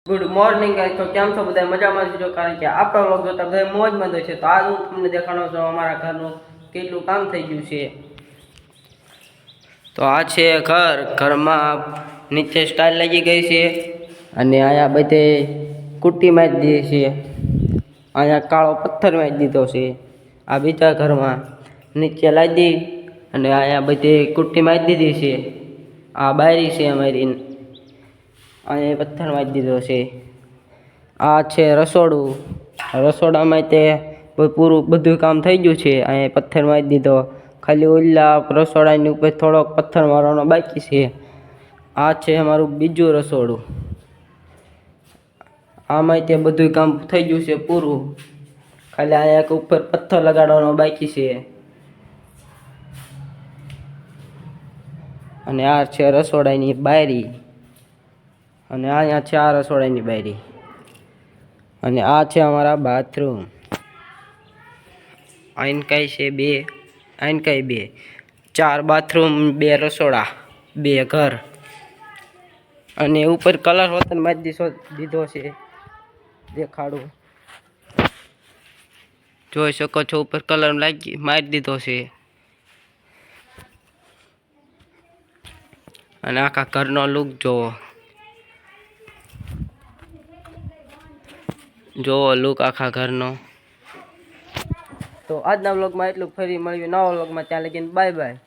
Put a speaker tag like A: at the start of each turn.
A: Good morning guys, તો કેમ છો બધા? મજામાં છો? કારણ કે આપણો વ્લોગ જોતા બધા મોજમાં છે. તો આજ હું તમને દેખાડો છું અમારા ઘરનું કેટલું કામ થઈ ગયું છે. તો આ છે ઘરમાં નીચે સ્ટાઇલ લાગી ગઈ છે અને અહીંયા બધે કુટ્ટી મારી દીધી છે. અહીંયા કાળો પથ્થર મારી દીધો છે. આ બીજા ઘરમાં નીચે લાદી અને અહીંયા બધે કુટ્ટી મારી દીધી છે. આ બારી છે અમારી, અહીંયા પથ્થર મારી દીધો છે. આ છે રસોડું. રસોડામાં તે પૂરું બધું કામ થઈ ગયું છે. અહીંયા પથ્થર મારી દીધો, ખાલી ઓલા રસોડાની ઉપર થોડોક પથ્થર મારવાનો બાકી છે. આ છે અમારું બીજું રસોડું. આમાં તે બધું કામ થઈ ગયું છે પૂરું, ખાલી અહીંયા ઉપર પથ્થર લગાડવાનો બાકી છે. અને આ છે રસોડાની બારી, અને અહીંયા છે આ રસોડાની બારી, અને આ છે અમારા બાથરૂમ. આઈનકાઈ છે બે, આઈનકાઈ બે, 4 બાથરૂમ, 2 રસોડા, 2 ઘર. અને ઉપર કલર વતન મારી દીધો છે, દેખાડું, જોઈ શકો છો. ઉપર કલર મારી દીધો છે. અને આખા ઘરનો લુક જોવો લુક આખા ઘરનો. તો આજના વ્લોગમાં એટલું. ફરી મળ્યું નવા વ્લોગમાં. ત્યાં લગીને બાય બાય.